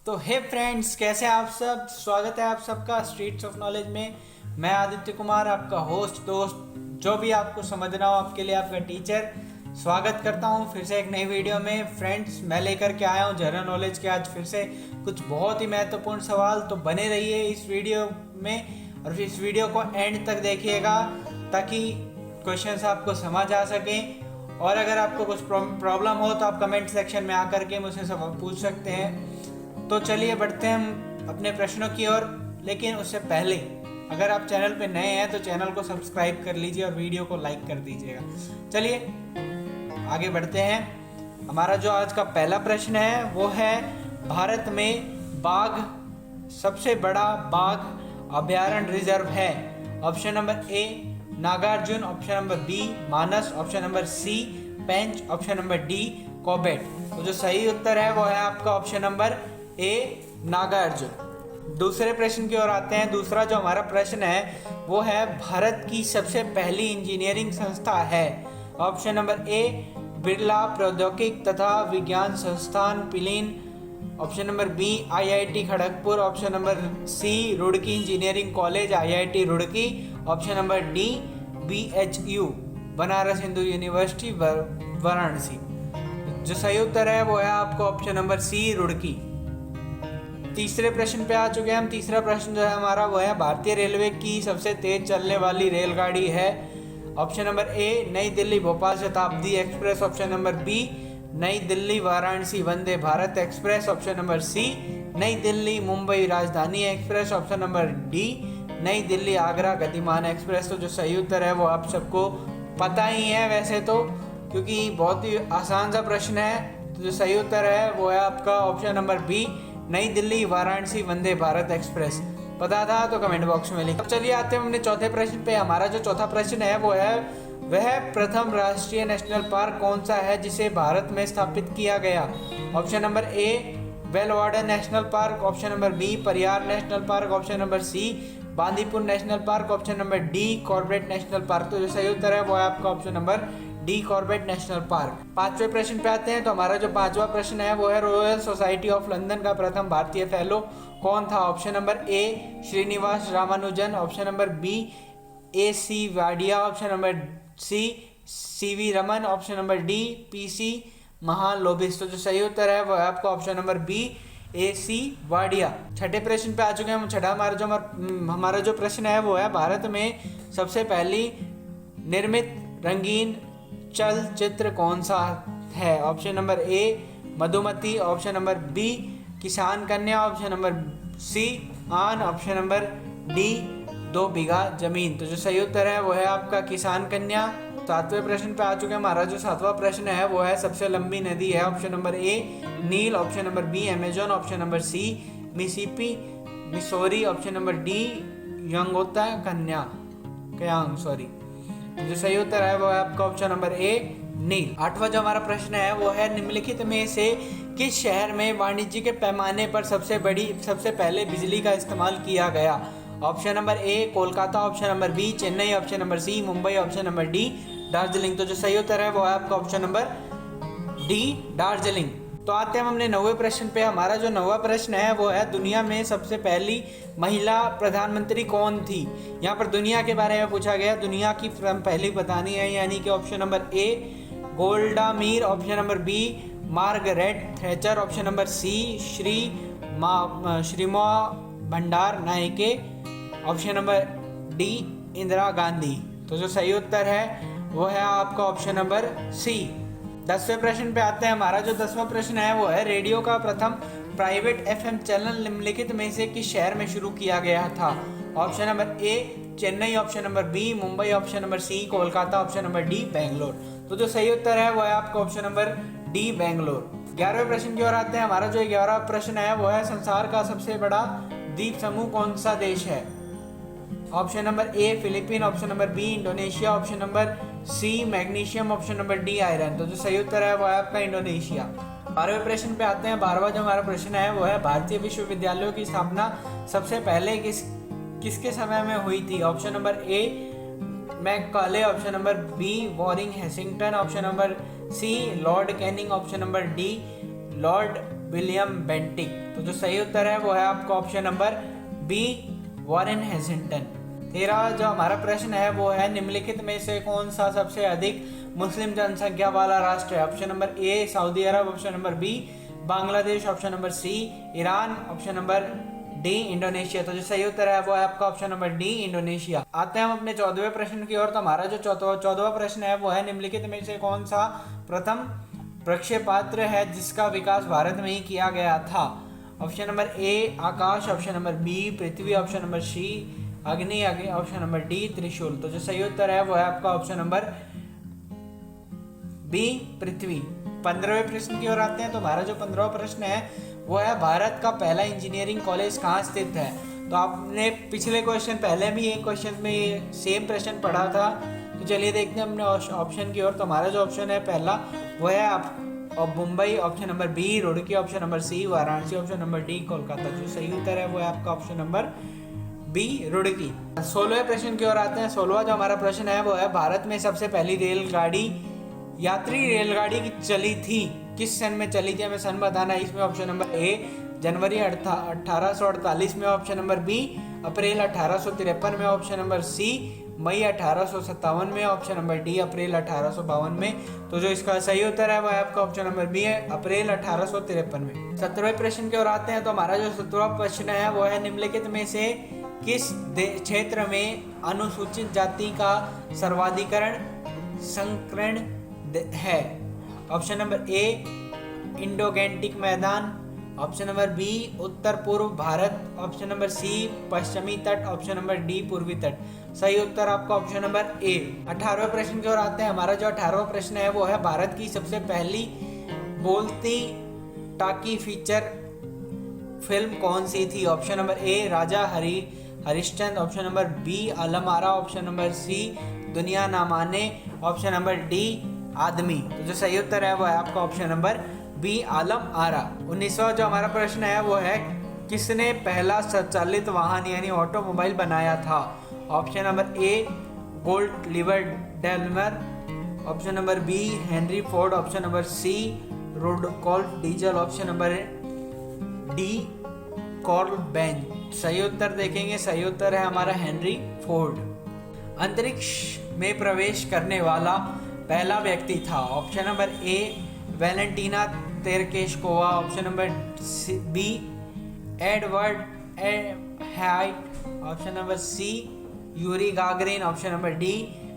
तो हे फ्रेंड्स, कैसे आप सब। स्वागत है आप सबका स्ट्रीट्स ऑफ नॉलेज में। मैं आदित्य कुमार, आपका होस्ट, दोस्त, जो भी आपको समझना हो, आपके लिए आपका टीचर। स्वागत करता हूँ फिर से एक नई वीडियो में। फ्रेंड्स, मैं लेकर के आया हूँ जनरल नॉलेज के आज फिर से कुछ बहुत ही महत्वपूर्ण सवाल। तो बने रहिए इस वीडियो में और इस वीडियो को एंड तक देखिएगा ताकि क्वेश्चंस आपको समझ आ सकें। और अगर आपको कुछ प्रॉब्लम हो तो आप कमेंट सेक्शन में आकर के मुझसे सब पूछ सकते हैं। तो चलिए बढ़ते हैं हम अपने प्रश्नों की ओर। लेकिन उससे पहले अगर आप चैनल पे नए हैं तो चैनल को सब्सक्राइब कर लीजिए और वीडियो को लाइक कर दीजिएगा। चलिए आगे बढ़ते हैं। हमारा जो आज का पहला प्रश्न है वो है, भारत में बाघ सबसे बड़ा बाघ अभयारण्य रिजर्व है। Option number A Nagarjun, option number B Manas, option number C Pench, option number D Corbett. तो जो सही उत्तर है वो है आपका ऑप्शन नंबर ए नागार्जुन। दूसरे प्रश्न की ओर आते हैं। दूसरा जो हमारा प्रश्न है वो है, भारत की सबसे पहली इंजीनियरिंग संस्था है। ऑप्शन नंबर ए बिरला प्रौद्योगिक तथा विज्ञान संस्थान पिलीन, option number B IIT Kharagpur, option number C Roorkee engineering college IIT Roorkee, option number D BHU Banaras Hindu university Varanasi. जो सही उत्तर है वो है आपको ऑप्शन नंबर सी रुड़की। तीसरे प्रश्न पे आ चुके हैं हम। तीसरा प्रश्न जो है हमारा वो है, भारतीय रेलवे की सबसे तेज चलने वाली रेलगाड़ी है। ऑप्शन नंबर ए नई दिल्ली भोपाल शताब्दी एक्सप्रेस, ऑप्शन नंबर बी नई Delhi Varanasi Vande Bharat express, option number C नई Delhi Mumbai Rajdhani express, option number D नई दिल्ली आगरा गतिमान एक्सप्रेस। तो जो सही उत्तर है वो आप सबको पता ही है वैसे तो, क्योंकि बहुत ही आसान सा प्रश्न है। तो जो सही उत्तर है वो है आपका ऑप्शन नंबर बी नई दिल्ली वाराणसी वंदे भारत एक्सप्रेस। पता था तो कमेंट बॉक्स में लिखो। चलिए आते हैं अपने चौथे प्रश्न पे। हमारा जो चौथा प्रश्न है वो है, वह प्रथम राष्ट्रीय नेशनल पार्क कौन सा है जिसे भारत में स्थापित किया गया। Option number A Velavada National Park, option number B Periyar National Park, option number C Bandipur National Park, option number D Corbett National Park. तो जो सही उत्तर है वो है आपका option number D Corbett National Park. पांचवें प्रश्न पे आते हैं। तो हमारा जो पांचवा प्रश्न है वो है, रॉयल सोसाइटी ऑफ लंदन का प्रथम भारतीय फेलो कौन था। Option number A Srinivas Ramanujan, option number B A C Wadia, option number C CV Raman, option number D PC Mahalanobis. तो जो सही उत्तर है वो है आपका option number B A C Wadia. छठे प्रश्न पे आ चुके हैं हम। छठा हमारा जो प्रश्न है वो है, भारत में सबसे पहली निर्मित रंगीन चलचित्र कौन सा है। Option number A Madhumati, option number B Kisan Kanya, option number सी आन, ऑप्शन नंबर डी 2 बीघा जमीन। तो जो सही उत्तर है वो है आपका किसान कन्या। सातवें प्रश्न पे आ चुके हैं। हमारा जो सातवां प्रश्न है वो है, सबसे लंबी नदी है। Option number A Nile, option number B Amazon, option number C Mississippi Missouri, option number D Yangtze Kiang sorry. जो सही उत्तर है वो है आपका ऑप्शन नंबर ए नील। आठवां जो हमारा प्रश्न है वो है, निम्नलिखित में से किस शहर में वाणिज्य के पैमाने पर सबसे पहले बिजली का इस्तेमाल किया गया। Option number A Kolkata, option number B Chennai, option number C Mumbai, option number D Darjeeling. तो जो सही उत्तर है वो है आपका ऑप्शन नंबर डी दार्जिलिंग। तो आते हैं हम अपने 9वें प्रश्न पे। हमारा जो 9वां प्रश्न है वो है, दुनिया में सबसे पहली महिला प्रधानमंत्री कौन थी। यहाँ पर दुनिया के बारे में पूछा गया, दुनिया की पहली बतानी है, यानी कि option number A Golda Meir, option number B Margaret Thatcher, option number C Sirima Bandaranaike, option number D Indira Gandhi. तो जो सही उत्तर है वो है आपका ऑप्शन नंबर सी। 10वें प्रश्न पे आते हैं। हमारा जो 10वां प्रश्न है वो है, रेडियो का प्रथम प्राइवेट एफएम चैनल निम्नलिखित में से किस शहर में शुरू किया गया था। Option number A Chennai, option number B Mumbai, option number C Kolkata, option number D Bangalore. तो जो सही उत्तर है वो है आपका ऑप्शन नंबर डी बेंगलोर। 11वें प्रश्न की ओर आते हैं। हमारा जो 11वां प्रश्न है वो है, संसार का सबसे बड़ा द्वीप समूह कौन सा देश है। Option number A Philippine, option number B Indonesia, option number C magnesium, option number D iron. तो जो सही उत्तर है वो है आपका इंडोनेशिया। 12वें प्रश्न पे आते हैं। 12वां जो हमारा प्रश्न है वो है, भारतीय विश्वविद्यालयों की स्थापना सबसे पहले किसके समय में हुई थी। Option number A Macaulay, option number B Warren हेसिंगटन, option number C Lord Canning, option number D Lord William Bentinck. तो जो सही उत्तर है वो है आपका ऑप्शन नंबर बी, वॉरेन हेजिंगटन। 13 जो हमारा प्रश्न है वो है निम्नलिखित में से कौन सा सबसे अधिक मुस्लिम जनसंख्या वाला राष्ट्र है? Option number A Saudi Arab, option number B Bangladesh, option number C Iran, option number D Indonesia. तो जो सही उत्तर है वो है आपका ऑप्शन नंबर डी इंडोनेशिया। आते हैं हम अपने 14वें प्रश्न की ओर। तो हमारा जो 14वां प्रश्न है वो है निम्नलिखित में से कौन सा प्रथम प्रक्षेपास्त्र है जिसका विकास भारत में ही किया गया था? Option number A Akash, option number B Prithvi, option number C Agni, option number D त्रिशूल। तो जो सही उत्तर है वो है आपका ऑप्शन नंबर बी पृथ्वी। 15वें प्रश्न की ओर आते हैं। तो हमारा जो 15वां प्रश्न है वो है भारत का पहला इंजीनियरिंग कॉलेज कहाँ स्थित है? तो आपने पिछले क्वेश्चन पहले भी एक क्वेश्चन में सेम प्रश्न पढ़ा था। तो चलिए देखते हैं अपने ऑप्शन की ओर। तो हमारा जो ऑप्शन है पहला वो है आप Mumbai, option number B Roorkee, option number C Varanasi, option number D Kolkata. जो सही उत्तर है वो है आपका ऑप्शन नंबर बी रुड़की। 16वें प्रश्न की ओर आते हैं। 16वां जो हमारा प्रश्न है वो है भारत में सबसे पहली रेलगाड़ी यात्री रेलगाड़ी की चली थी किस सन में चली थी? हमें सन बताना है। इसमें ऑप्शन नंबर ए जनवरी 1848 में, ऑप्शन नंबर बी अप्रैल 1853 में, ऑप्शन नंबर सी मई 1857 में, ऑप्शन नंबर डी अप्रैल 1852 में। तो जो इसका सही उत्तर है वो है आपका ऑप्शन नंबर बी है अप्रैल 1853 में। 17वें प्रश्न की ओर आते हैं। तो हमारा जो 17वां प्रश्न है वो है निम्नलिखित में से किस क्षेत्र में अनुसूचित जाति का सर्वाधिकरण संकीर्ण है? ऑप्शन नंबर ए इंडो-गैंटिक मैदान, ऑप्शन नंबर बी उत्तर पूर्व भारत, ऑप्शन नंबर सी पश्चिमी तट, ऑप्शन नंबर डी पूर्वी तट। सही उत्तर आपका ऑप्शन नंबर ए। 18वें प्रश्न की ओर आते हैं। हमारा जो 18वां प्रश्न है वो है भारत की सबसे पहली बोलती टाकी फीचर फिल्म कौन सी थी? Option number A Raja Harishchandra, option number B Alam Ara, option number C Duniya Na माने, ऑप्शन नंबर डी आदमी। तो जो सही उत्तर है वो है आपका ऑप्शन नंबर बी आलम आरा। 19वां जो हमारा प्रश्न है वो है किसने पहला स्वचालित वाहन यानी ऑटोमोबाइल बनाया था? Option number A Gottlieb Daimler, option number B Henry Ford, option number C Rudolf Diesel, option number D Karl Benz. सही उत्तर देखेंगे, सही उत्तर है हमारा हेनरी फोर्ड। अंतरिक्ष में प्रवेश करने वाला पहला व्यक्ति था? Option number A Valentina Tereshkova, option number B Edward White, option number C Yuri Gagarin, option number D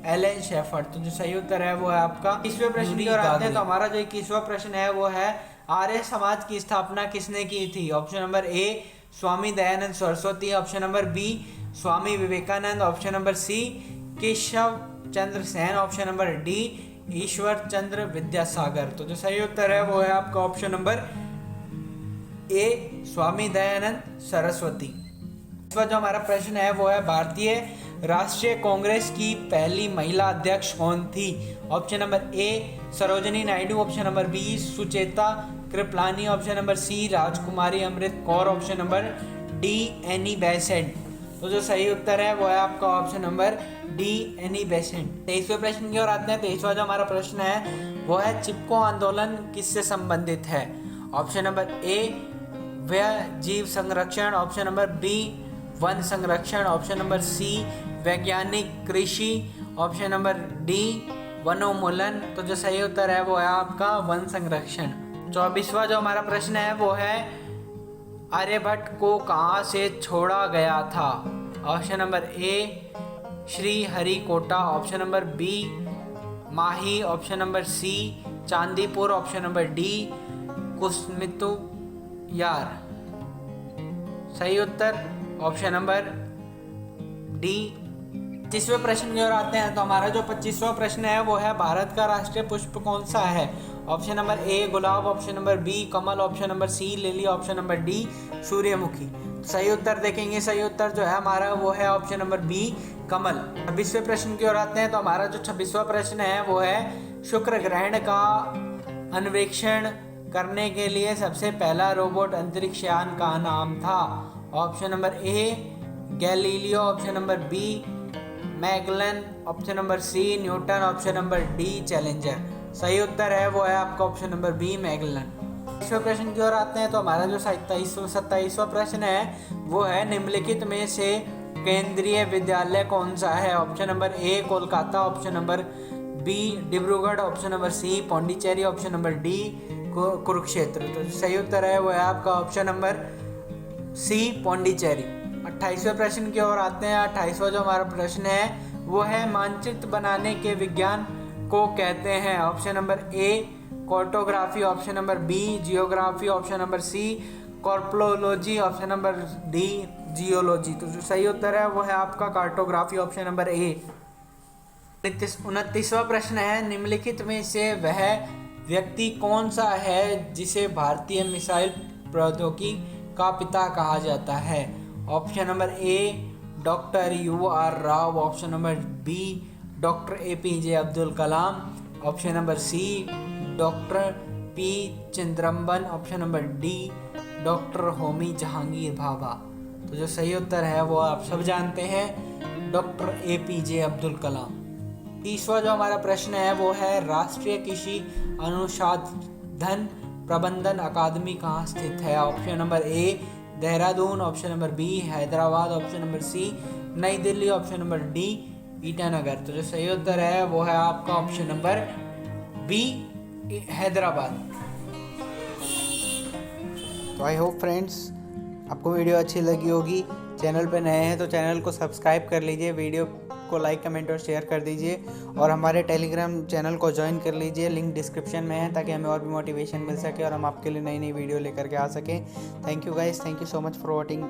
Alan Shepard. तो जो सही उत्तर है वो है आपका 21वें प्रश्न की ओर आते हैं। तो हमारा जो 21वां प्रश्न है वो है आर्य समाज की स्थापना किसने की थी? Option number A Swami Dayanand Saraswati, option number B Swami Vivekananda, option number C Keshab Chandra Sen, option number D Ishwar Chandra Vidyasagar. तो जो सही उत्तर है वो है आपका option number A Swami Dayanand Saraswati. जो हमारा प्रश्न है वो है भारतीय राष्ट्रीय कांग्रेस की पहली महिला अध्यक्ष कौन थी? Option number A Sarojini Naidu, option number B Sucheta Kripalani, option number C Rajkumari Amrit Kaur, option number D Annie Besant. तो जो सही उत्तर है वो है आपका option number D Annie Besant. 23वें प्रश्न की ओर आते हैं। 23वां जो हमारा प्रश्न है वो है चिपको आंदोलन किससे संबंधित है? ऑप्शन नंबर ए वन्य जीव संरक्षण, ऑप्शन नंबर बी वन संरक्षण, ऑप्शन नंबर सी वैज्ञानिक कृषि, ऑप्शन नंबर डी वनोन्मूलन। तो जो सही उत्तर है वो है आपका वन संरक्षण। 24वां जो हमारा प्रश्न है वो है आर्यभट्ट को कहाँ से छोड़ा गया था? Option number A Sriharikota, option number B Mahi, option number C Chandipur, option number D कुसमितु यार। सही उत्तर ऑप्शन नंबर डी। 25वें प्रश्न की ओर आते हैं। तो हमारा जो 25वां प्रश्न है वो है भारत का राष्ट्रीय पुष्प कौन सा है? ऑप्शन नंबर ए गुलाब, ऑप्शन नंबर बी कमल, option number C lily, option number D सूर्यमुखी। सही उत्तर देखेंगे, सही उत्तर जो है हमारा वो है ऑप्शन नंबर बी कमल। 26वें प्रश्न की ओर आते हैं। तो हमारा जो 26वां प्रश्न है वो है शुक्र ग्रहण का अन्वेषण करने के लिए सबसे पहला रोबोट अंतरिक्ष यान का नाम था? Option number A Galileo, option number B Magellan, option number C Newton, option number D Challenger. सही उत्तर है वो है आपका ऑप्शन नंबर बी मैगलन। 27वें प्रश्न की ओर आते हैं। तो हमारा जो 27वां प्रश्न है वो है, निम्नलिखित में से केंद्रीय विद्यालय कौन सा है? Option number A Kolkata, option number B Dibrugarh, option number C Pondicherry, option number D Kurukshetra. तो सही उत्तर है वो है आपका ऑप्शन नंबर सी पौंडीचेरी। 28वें प्रश्न की ओर आते हैं। 28वां जो हमारा प्रश्न है वो है, मानचित्र बनाने के विज्ञान को कहते हैं? Option number A cartography, option number B geography, option number C coprology, option number D geology. तो जो सही उत्तर है वो है आपका कार्टोग्राफी, ऑप्शन नंबर ए। 29वां प्रश्न है, निम्नलिखित में से वह व्यक्ति कौन सा है जिसे भारतीय मिसाइल प्रौद्योगिकी का पिता कहा जाता है? Option number A doctor UR Rao, option number B doctor APJ Abdul Kalam, option number C doctor P Chidambaram, option number D doctor Homi Jehangir Bhabha. तो जो सही उत्तर है वो आप सब जानते हैं, डॉक्टर APJ अब्दुल कलाम। 30वां जो हमारा प्रश्न है वो है, राष्ट्रीय कृषि अनुसंधान प्रबंधन अकादमी कहाँ स्थित है? Option number A Dehradun, option number B Hyderabad, option number C नई Delhi, option number D Itanagar. तो जो सही उत्तर है वो है आपका ऑप्शन नंबर बी हैदराबाद। तो आई होप फ्रेंड्स आपको वीडियो अच्छी लगी होगी। चैनल पे नए हैं तो चैनल को सब्सक्राइब कर लीजिए, वीडियो को लाइक कमेंट और शेयर कर दीजिए और हमारे टेलीग्राम चैनल को ज्वाइन कर लीजिए, लिंक डिस्क्रिप्शन में है, ताकि हमें और भी मोटिवेशन मिल सके और हम आपके लिए नई नई वीडियो लेकर के आ सकें। Thank you guys, thank you so much for watching.